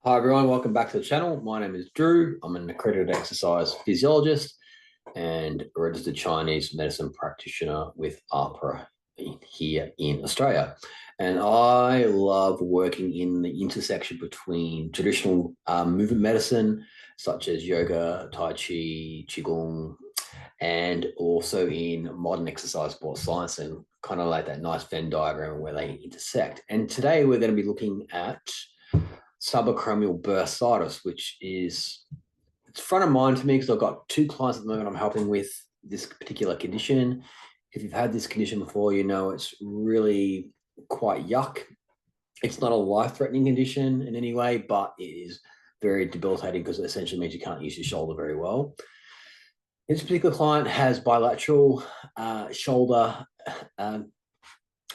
Hi everyone, welcome back to the channel. My name is Drew. I'm an accredited exercise physiologist and a registered Chinese medicine practitioner with APRA here in Australia. And I love working in the intersection between traditional movement medicine, such as yoga, tai chi, qigong, and also in modern exercise sports science, and kind of like that nice Venn diagram where they intersect. And today we're going to be looking at subacromial bursitis, which is it's front of mind for me because I've got two clients at the moment I'm helping with this particular condition. If you've had this condition before, you know it's really quite yuck. It's not a life-threatening condition in any way, but it is very debilitating because it essentially means you can't use your shoulder very well. This particular client has bilateral shoulder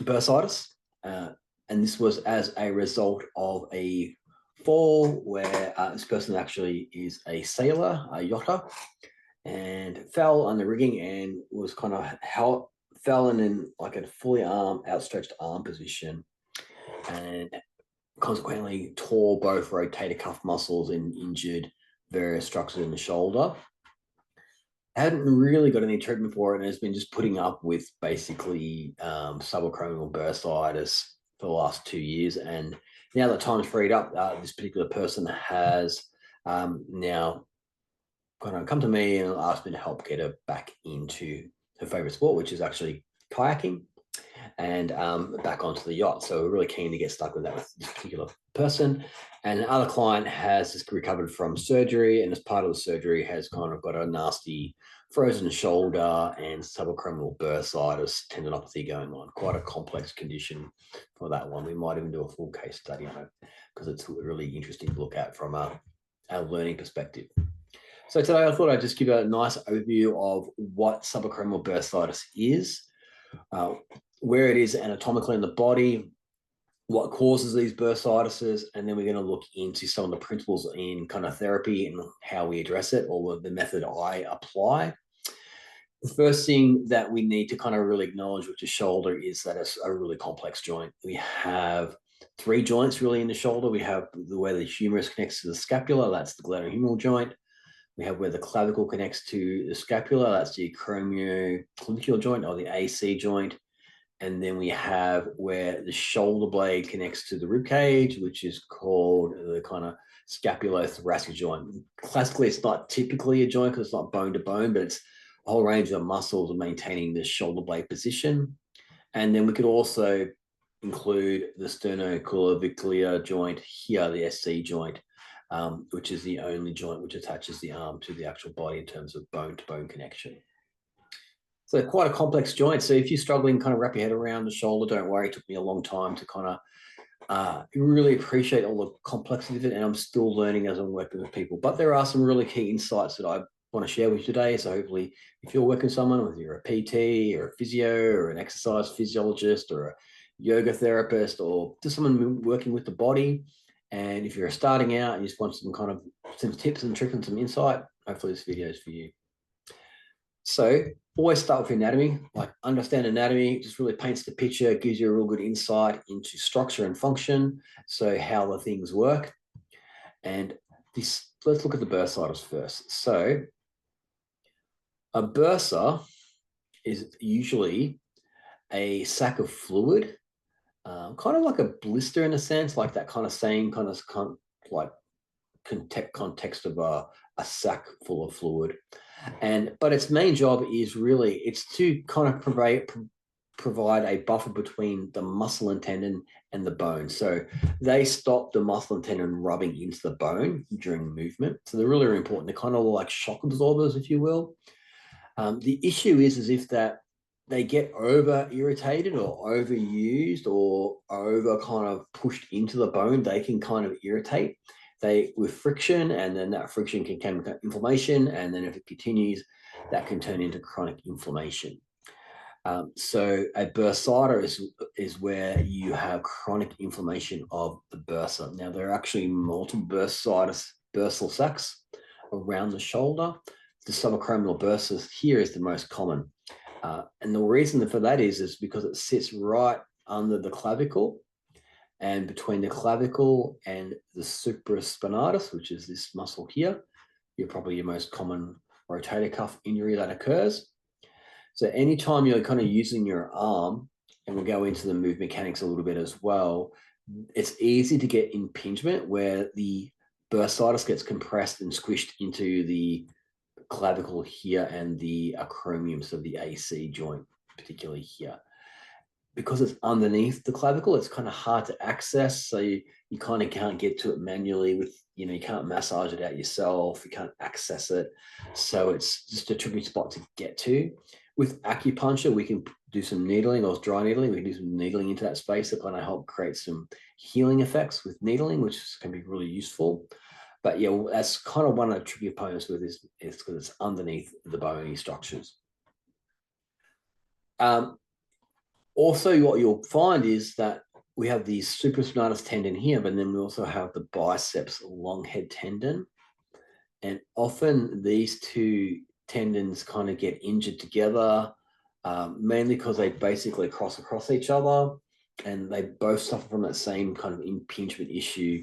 bursitis, and this was as a result of a fall where this person actually is a sailor, a yachter, and fell on the rigging and was kind of fell in like a fully outstretched arm position, and consequently tore both rotator cuff muscles and injured various structures in the shoulder. Hadn't really got any treatment for it and has been just putting up with basically subacromial bursitis for the last 2 years. And now that time's freed up, this particular person has now kind of come to me and asked me to help get her back into her favorite sport, which is actually kayaking, and back onto the yacht. So we're really keen to get stuck with that with this particular person. And another client has just recovered from surgery, and as part of the surgery has kind of got a nasty frozen shoulder and subacromial bursitis tendinopathy going on. Quite a complex condition for that one. We might even do a full case study on it because it's really interesting to look at from a learning perspective. So today I thought I'd just give a nice overview of what subacromial bursitis is, where it is anatomically in the body, what causes these bursitis, and then we're going to look into some of the principles in kind of therapy and how we address it, or the method I apply. The first thing that we need to kind of really acknowledge with the shoulder is that it's a really complex joint. We have 3 joints really in the shoulder. We have where the humerus connects to the scapula, that's the glenohumeral joint. We have where the clavicle connects to the scapula, that's the acromioclavicular joint or the AC joint. And then we have where the shoulder blade connects to the rib cage, which is called the kind of scapulothoracic joint. Classically, it's not typically a joint because it's not bone to bone, but it's a whole range of muscles of maintaining the shoulder blade position. And then we could also include the sternoclavicular joint here, the SC joint, which is the only joint which attaches the arm to the actual body in terms of bone-to-bone connection. So quite a complex joint. So if you're struggling, kind of wrap your head around the shoulder, don't worry. It took me a long time to kind of really appreciate all the complexity of it, and I'm still learning as I'm working with people. But there are some really key insights that I want to share with you today. So hopefully if you're working with someone, whether you're a PT or a physio or an exercise physiologist or a yoga therapist or just someone working with the body, and if you're starting out and you just want some kind of some tips and tricks and some insight, hopefully this video is for you. So always start with anatomy, like understand anatomy, just really paints the picture, gives you a real good insight into structure and function, so how the things work. And this, let's look at the bursitis first. So a bursa is usually a sac of fluid, kind of like a blister in a sense, like that kind of same kind of like context of a sac full of fluid. But its main job is really, it's to kind of provide a buffer between the muscle and tendon and the bone. So they stop the muscle and tendon rubbing into the bone during movement. So they're really, really important. They're kind of like shock absorbers, if you will. The issue is if that they get over irritated or overused or over kind of pushed into the bone, they can kind of irritate with friction, and then that friction can become inflammation, and then if it continues, that can turn into chronic inflammation. So a bursitis is where you have chronic inflammation of the bursa. Now, there are actually multiple bursal sacs around the shoulder. The subacromial bursa here is the most common. And the reason for that is because it sits right under the clavicle, And between the clavicle and the supraspinatus, which is this muscle here, you're probably your most common rotator cuff injury that occurs. So anytime you're kind of using your arm, and we'll go into the move mechanics a little bit as well, it's easy to get impingement where the bursitis gets compressed and squished into the clavicle here and the acromion, so the AC joint, particularly here. Because it's underneath the clavicle, it's kind of hard to access. So you kind of can't get to it manually with, you can't massage it out yourself. You can't access it. So it's just a tricky spot to get to. With acupuncture, we can do some needling or dry needling. We can do some needling into that space to kind of help create some healing effects with needling, which can be really useful. But yeah, that's kind of one of the tricky components with this, is because it's underneath the bony structures. Also, what you'll find is that we have the supraspinatus tendon here, but then we also have the biceps long head tendon. And often these two tendons kind of get injured together, mainly because they basically cross across each other, and they both suffer from that same kind of impingement issue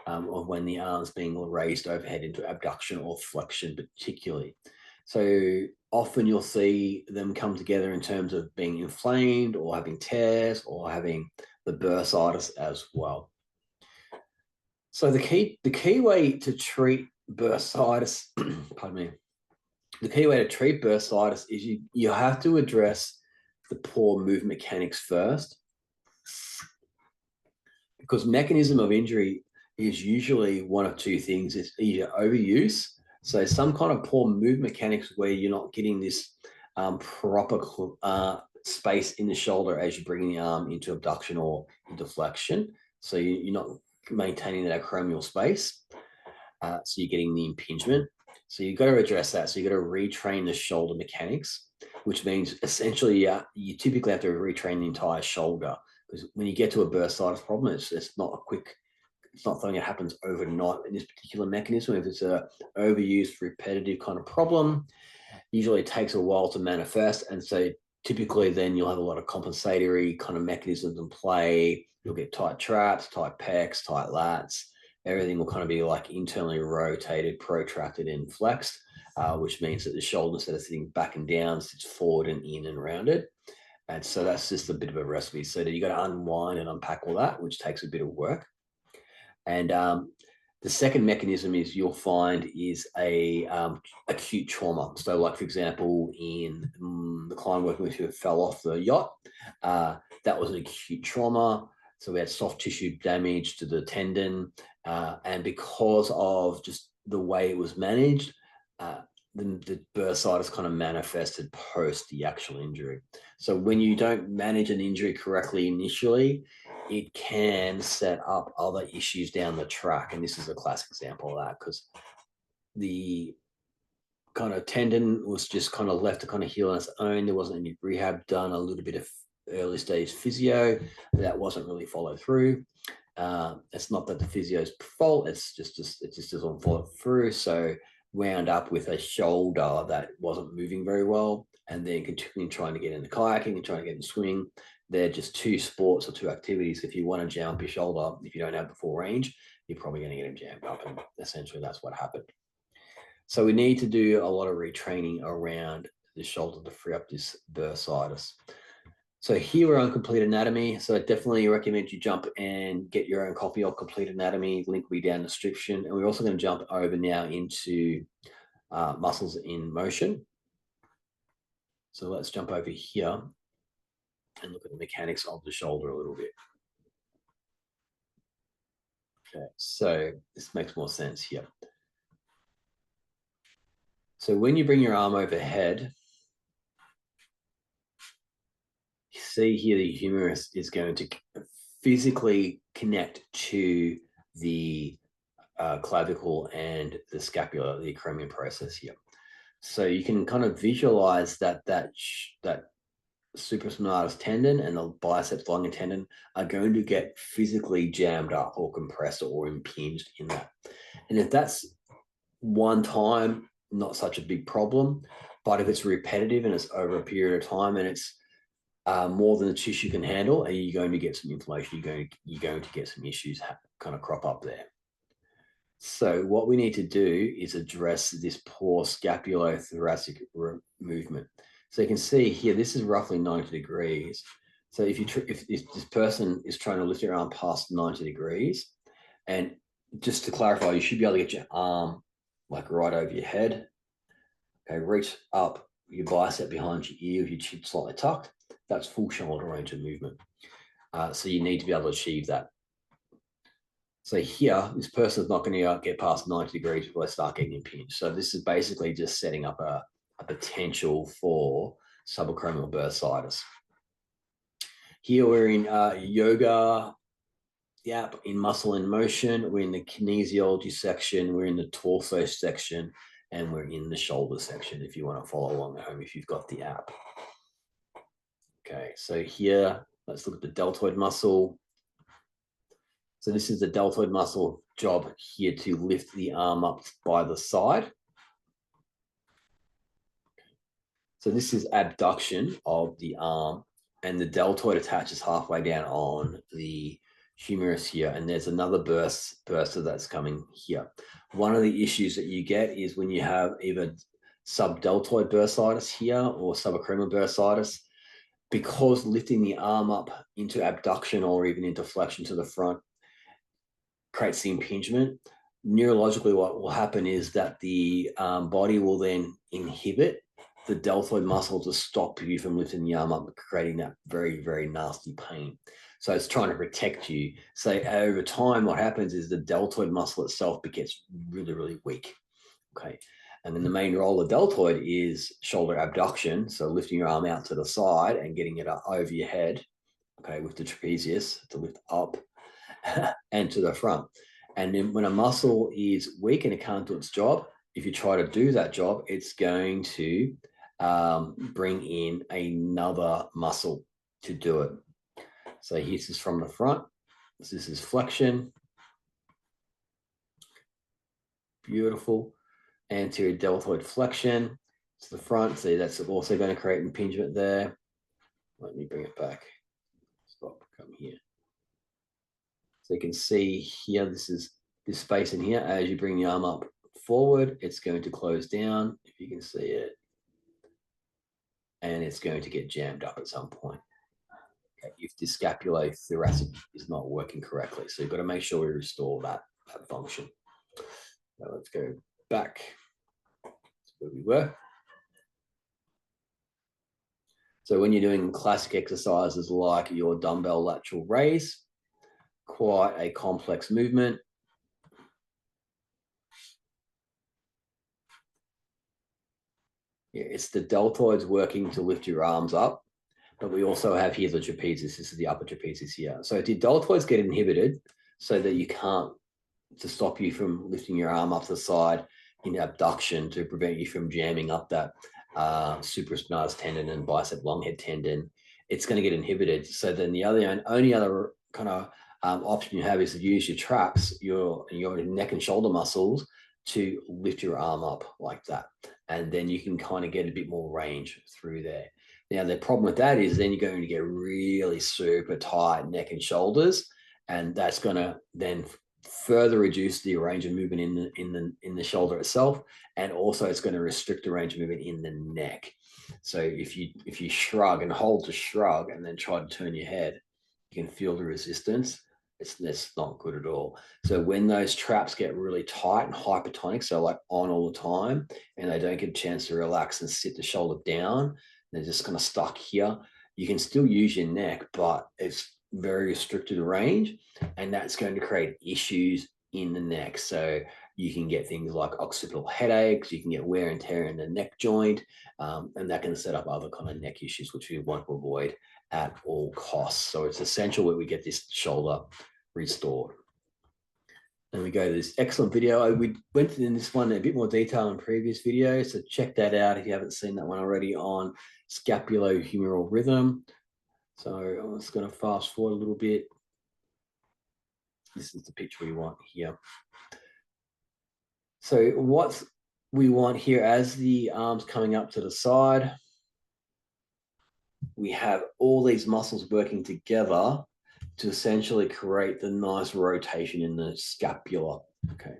of when the arm's being raised overhead into abduction or flexion particularly. So often you'll see them come together in terms of being inflamed or having tears or having the bursitis as well. So the key way to treat bursitis, pardon me, the key way to treat bursitis is you have to address the poor move mechanics first, because mechanism of injury is usually one of two things. It's either overuse, so some kind of poor move mechanics where you're not getting this proper space in the shoulder as you're bringing the arm into abduction or into flexion. So you're not maintaining that acromial space. So you're getting the impingement. So you've got to address that. So you've got to retrain the shoulder mechanics, which means essentially you typically have to retrain the entire shoulder, because when you get to a bursitis problem, it's not something that happens overnight in this particular mechanism. If it's a overused, repetitive kind of problem, usually it takes a while to manifest. And so typically then you'll have a lot of compensatory kind of mechanisms in play. You'll get tight traps, tight pecs, tight lats. Everything will kind of be like internally rotated, protracted, and flexed, which means that the shoulder, instead of sitting back and down, sits forward and in and rounded. And so that's just a bit of a recipe. So you got to unwind and unpack all that, which takes a bit of work. And the second mechanism is you'll find is a acute trauma. So like, for example, in the client working with who fell off the yacht, that was an acute trauma. So we had soft tissue damage to the tendon. And because of just the way it was managed, the bursitis kind of manifested post the actual injury. So when you don't manage an injury correctly initially, it can set up other issues down the track. And this is a classic example of that, because the kind of tendon was just kind of left to kind of heal on its own. There wasn't any rehab done, a little bit of early stage physio that wasn't really followed through. It's not that the physio's fault, it just doesn't follow through. So wound up with a shoulder that wasn't moving very well, and then continuing trying to get into kayaking and trying to get into swimming. They're just two sports or two activities. If you want to jump your shoulder, if you don't have the full range, you're probably going to get them jammed up, and essentially that's what happened. So we need to do a lot of retraining around the shoulder to free up this bursitis. So here we're on Complete Anatomy. So I definitely recommend you jump and get your own copy of Complete Anatomy. Link will be down in the description. And we're also going to jump over now into Muscles in Motion. So let's jump over here and look at the mechanics of the shoulder a little bit. Okay, so this makes more sense here. So when you bring your arm overhead, you see here the humerus is going to physically connect to the clavicle and the scapula, the acromion process here. So you can kind of visualize that supraspinatus tendon and the biceps long tendon are going to get physically jammed up or compressed or impinged in that. And if that's one time, not such a big problem, but if it's repetitive and it's over a period of time and it's more than the tissue can handle, and you're going to get some inflammation. You're going to get some issues kind of crop up there. So what we need to do is address this poor scapulothoracic movement. So you can see here, this is roughly 90 degrees. So if this person is trying to lift their arm past 90 degrees, and just to clarify, you should be able to get your arm like right over your head. Okay, reach up your bicep behind your ear with your chin slightly tucked. That's full shoulder range of movement. So you need to be able to achieve that. So here, this person's not going to get past 90 degrees before they start getting impinged. So this is basically just setting up a potential for subacromial bursitis. Here we're in yoga, in muscle in motion. We're in the kinesiology section. We're in the torso section, and we're in the shoulder section if you want to follow along at home if you've got the app. Okay, so here, let's look at the deltoid muscle. So this is the deltoid muscle job here to lift the arm up by the side. So this is abduction of the arm, and the deltoid attaches halfway down on the humerus here, and there's another bursa that's coming here. One of the issues that you get is when you have either subdeltoid bursitis here or subacromial bursitis, because lifting the arm up into abduction or even into flexion to the front creates the impingement. Neurologically, what will happen is that the body will then inhibit the deltoid muscle to stop you from lifting the arm up, creating that very, very nasty pain. So it's trying to protect you. So over time, what happens is the deltoid muscle itself gets really, really weak. Okay. And then the main role of deltoid is shoulder abduction. So lifting your arm out to the side and getting it up over your head, okay, with the trapezius to lift up and to the front. And then when a muscle is weak and it can't do its job, if you try to do that job, it's going to bring in another muscle to do it. So this is from the front. This is flexion. Beautiful. Anterior deltoid flexion to the front. See, that's also going to create impingement there. Let me bring it back. Stop, come here. So you can see here, this is this space in here. As you bring the arm up forward, it's going to close down, if you can see it. And it's going to get jammed up at some point. Okay, if the scapulothoracic is not working correctly. So you've got to make sure we restore that function. Now let's go back to where we were. So when you're doing classic exercises like your dumbbell lateral raise, quite a complex movement. Yeah, it's the deltoids working to lift your arms up, but we also have here the trapezius. This is the upper trapezius here. So if the deltoids get inhibited so that you can't, to stop you from lifting your arm up to the side in abduction to prevent you from jamming up that supraspinatus tendon and bicep long head tendon, it's going to get inhibited. So then the only other kind of option you have is to use your traps, your neck and shoulder muscles to lift your arm up like that. And then you can kind of get a bit more range through there. Now, the problem with that is then you're going to get really super tight neck and shoulders, and that's going to then further reduce the range of movement in the shoulder itself, and also it's going to restrict the range of movement in the neck. So if you shrug and hold to shrug and then try to turn your head, you can feel the resistance. That's not good at all. So when those traps get really tight and hypertonic, so like on all the time, and they don't get a chance to relax and sit the shoulder down, they're just kind of stuck here. You can still use your neck, but it's very restricted range, and that's going to create issues in the neck. So you can get things like occipital headaches, you can get wear and tear in the neck joint, and that can set up other kind of neck issues, which we want to avoid at all costs. So it's essential that we get this shoulder restored. And we go to this excellent video. We went in this one in a bit more detail in previous videos, so check that out if you haven't seen that one already on scapulohumeral rhythm. So I'm just going to fast forward a little bit. This is the picture we want here. So what we want here, as the arms coming up to the side, we have all these muscles working together to essentially create the nice rotation in the scapula. Okay.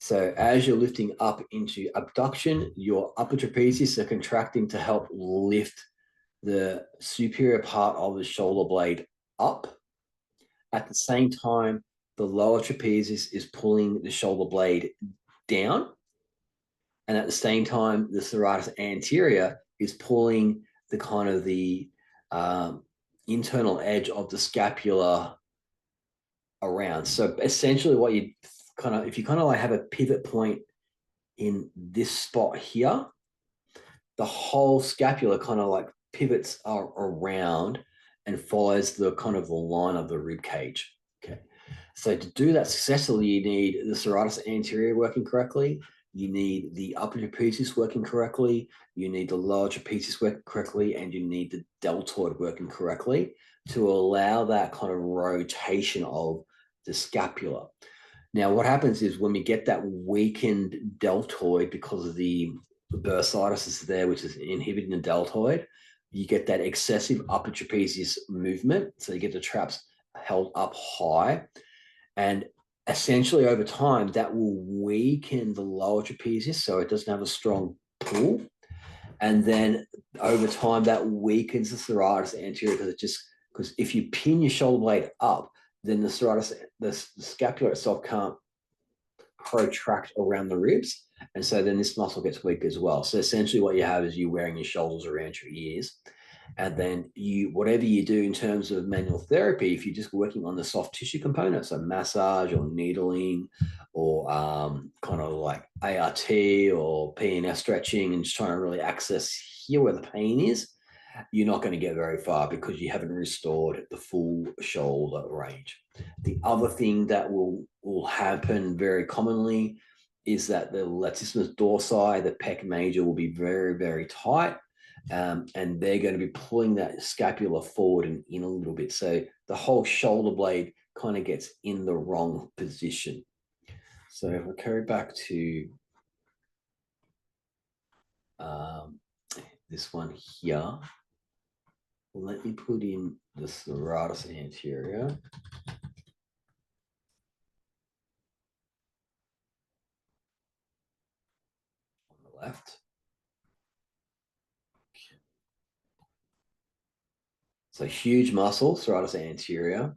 So as you're lifting up into abduction, your upper trapezius are contracting to help lift the superior part of the shoulder blade up. At the same time, the lower trapezius is pulling the shoulder blade down. And at the same time, the serratus anterior is pulling the kind of the internal edge of the scapula around. So essentially what you kind of, if you kind of like have a pivot point in this spot here, the whole scapula kind of like pivots around and follows the kind of the line of the rib cage. Okay. So to do that successfully, you need the serratus anterior working correctly. You need the upper trapezius working correctly. You need the lower trapezius working correctly, and you need the deltoid working correctly to allow that kind of rotation of the scapula. Now, what happens is when we get that weakened deltoid because of the bursitis is there, which is inhibiting the deltoid, you get that excessive upper trapezius movement. So you get the traps held up high. And essentially over time, that will weaken the lower trapezius so it doesn't have a strong pull. And then over time, that weakens the serratus anterior because if you pin your shoulder blade up, then the serratus, the scapula itself can't protract around the ribs. And so then this muscle gets weak as well. So essentially what you have is you wearing your shoulders around your ears. And then whatever you do in terms of manual therapy, if you're just working on the soft tissue component, so massage or needling or kind of like ART or PNS stretching and just trying to really access here where the pain is, you're not going to get very far because you haven't restored the full shoulder range. The other thing that will happen very commonly is that the latissimus dorsi, the pec major, will be very, very tight. And they're going to be pulling that scapula forward and in a little bit. So the whole shoulder blade kind of gets in the wrong position. So if we carry back to this one here, let me put in the serratus anterior. On the left. So huge muscle, serratus anterior.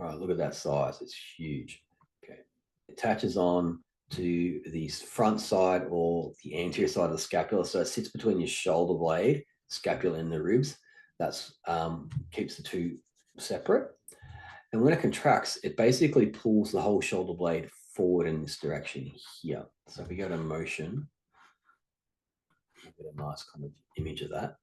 All right, look at that size. It's huge. Okay. It attaches on to the front side or the anterior side of the scapula. So it sits between your shoulder blade, scapula, and the ribs. That's keeps the two separate. And when it contracts, it basically pulls the whole shoulder blade forward in this direction here. So if we go to motion, we'll get a nice kind of image of that.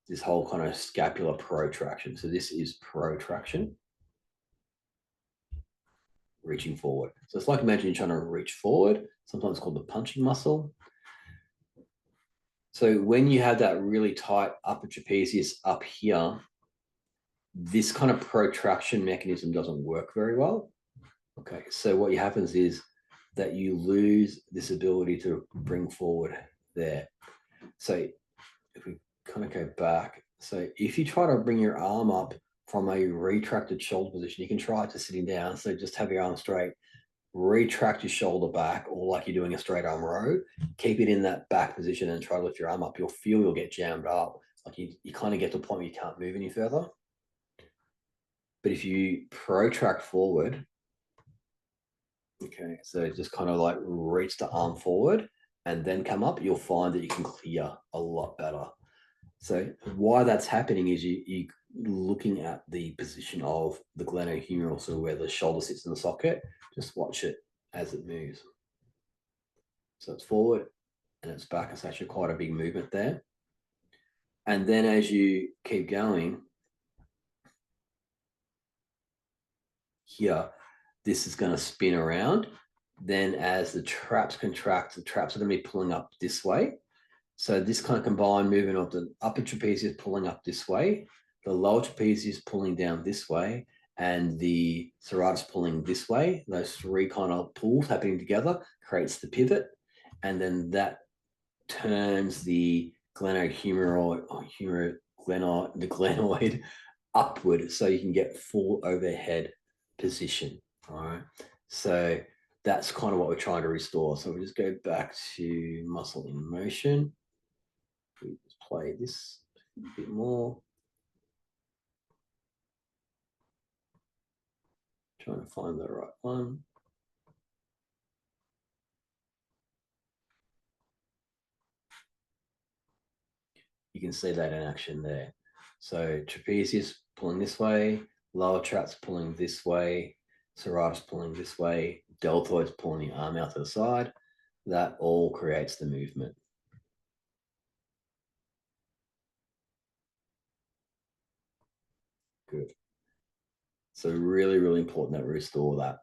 This whole kind of scapular protraction. So this is protraction, reaching forward. So it's like imagine you're trying to reach forward, sometimes called the punching muscle. So when you have that really tight upper trapezius up here, this kind of protraction mechanism doesn't work very well. Okay, so what happens is that you lose this ability to bring forward there. So if we kind of go back, so if you try to bring your arm up from a retracted shoulder position, you can try it to sitting down. So just have your arm straight, retract your shoulder back, or like you're doing a straight arm row, keep it in that back position and try to lift your arm up. You'll feel you'll get jammed up. Like you kind of get to the point where you can't move any further. But if you protract forward, okay, so just kind of like reach the arm forward and then come up, you'll find that you can clear a lot better. So why that's happening is you looking at the position of the glenohumeral, so where the shoulder sits in the socket, just watch it as it moves. So it's forward and it's back. It's actually quite a big movement there. And then as you keep going, here, this is going to spin around. Then as the traps contract, the traps are going to be pulling up this way. So this kind of combined movement of the upper trapezius pulling up this way, the lower trapezius pulling down this way, and the serratus pulling this way, those three kind of pulls happening together creates the pivot. And then that turns the glenohumeral or the glenoid upward so you can get full overhead position. All right. So that's kind of what we're trying to restore. So we just go back to muscle in motion. We just play this a bit more. Trying to find the right one. You can see that in action there. So trapezius pulling this way, lower traps pulling this way, serratus pulling this way, deltoids pulling the arm out to the side. That all creates the movement. Good. So really, really important that we restore that.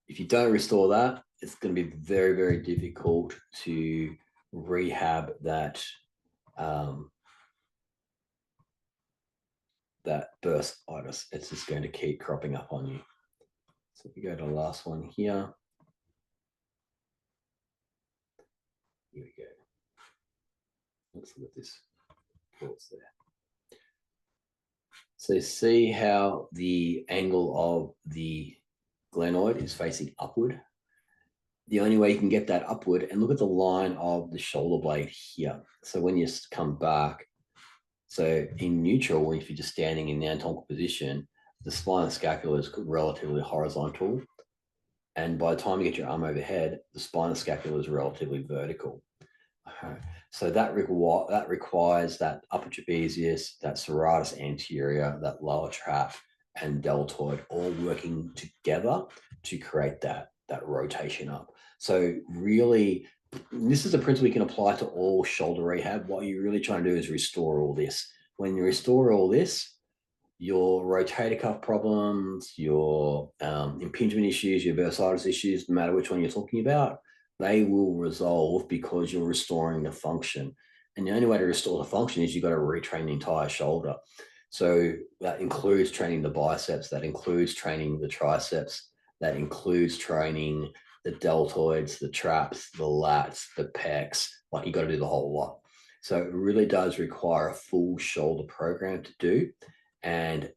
If you don't restore that, it's going to be very, very difficult to rehab that that bursitis. It's just going to keep cropping up on you. So if we go to the last one here. Here we go. Let's look at this. What's there? So see how the angle of the glenoid is facing upward. The only way you can get that upward, and look at the line of the shoulder blade here. So when you come back, so in neutral, if you're just standing in the anatomical position, the spinal scapula is relatively horizontal. And by the time you get your arm overhead, the spinal scapula is relatively vertical. So that requires that upper trapezius, that serratus anterior, that lower trap, and deltoid all working together to create that rotation up. So really, this is a principle you can apply to all shoulder rehab. What you're really trying to do is restore all this. When you restore all this, your rotator cuff problems, your impingement issues, your bursitis issues, no matter which one you're talking about, they will resolve because you're restoring the function. And the only way to restore the function is you've got to retrain the entire shoulder. So that includes training the biceps, that includes training the triceps, that includes training the deltoids, the traps, the lats, the pecs. Like you got to do the whole lot. So it really does require a full shoulder program to do, and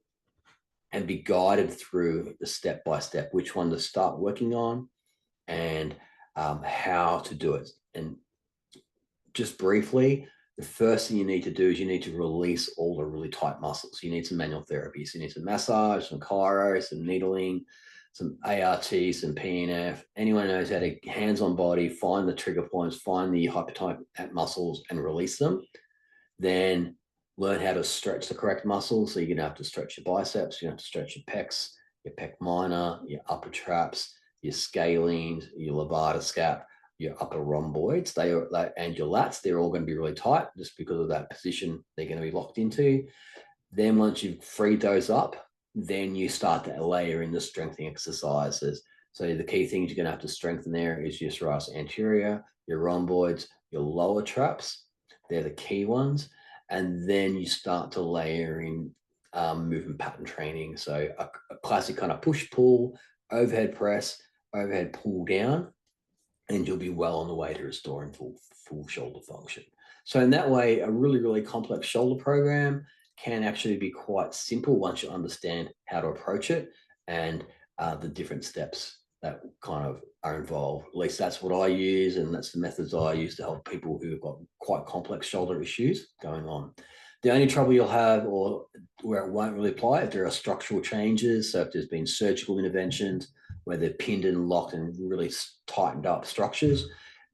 be guided through the step by step, which one to start working on, and how to do it. And just briefly, the first thing you need to do is you need to release all the really tight muscles. You need some manual therapy. So you need some massage, some chiro, some needling, some ART, some PNF. Anyone knows how to hands on body, find the trigger points, find the hypertonic muscles and release them. Then learn how to stretch the correct muscles. So you're going to have to stretch your biceps, you're going to have to stretch your pecs, your pec minor, your upper traps, your scalenes, your levator scap, your upper rhomboids, and your lats. They're all going to be really tight just because of that position they're going to be locked into. Then once you've freed those up, then you start to layer in the strengthening exercises. So the key things you're going to have to strengthen there is your serratus anterior, your rhomboids, your lower traps. They're the key ones. And then you start to layer in movement pattern training. So a classic kind of push-pull, overhead press, overhead pull down, and you'll be well on the way to restoring full shoulder function. So in that way, a really, really complex shoulder program can actually be quite simple once you understand how to approach it and the different steps that kind of are involved. At least that's what I use, and that's the methods I use to help people who've got quite complex shoulder issues going on. The only trouble you'll have, or where it won't really apply, if there are structural changes, so if there's been surgical interventions where they're pinned and locked and really tightened up structures,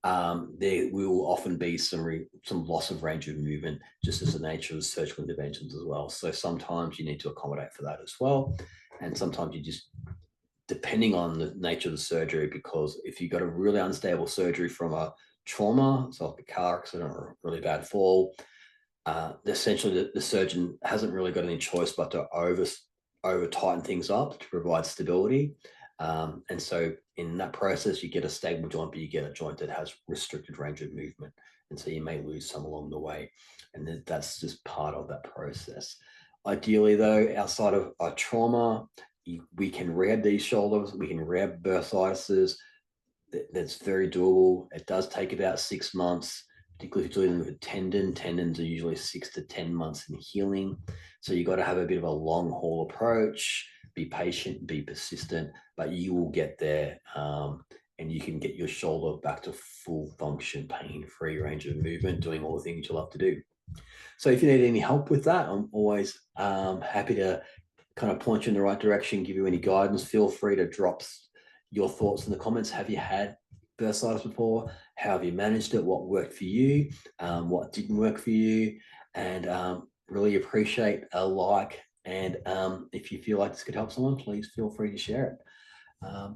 there will often be some loss of range of movement, just as the nature of surgical interventions as well. So sometimes you need to accommodate for that as well. And sometimes you just, depending on the nature of the surgery, because if you've got a really unstable surgery from a trauma, so like a car accident or a really bad fall, essentially the surgeon hasn't really got any choice but to over tighten things up to provide stability. And so in that process, you get a stable joint, but you get a joint that has restricted range of movement. And so you may lose some along the way. And that's just part of that process. Ideally, though, outside of a trauma, we can rehab these shoulders, we can rehab bursitis. That's very doable. It does take about 6 months particularly if you're dealing with a tendon. Tendons are usually 6 to 10 months in healing. So you got to have a bit of a long haul approach, be patient, be persistent, but you will get there. And you can get your shoulder back to full function, pain-free range of movement, doing all the things you love to do. So if you need any help with that, I'm always happy to kind of point you in the right direction, give you any guidance. Feel free to drop your thoughts in the comments. Have you had bursitis before? How have you managed it? What worked for you? What didn't work for you? And really appreciate a like. And if you feel like this could help someone, please feel free to share it.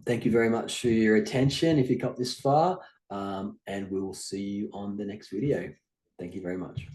Thank you very much for your attention if you got this far, and we will see you on the next video. Thank you very much.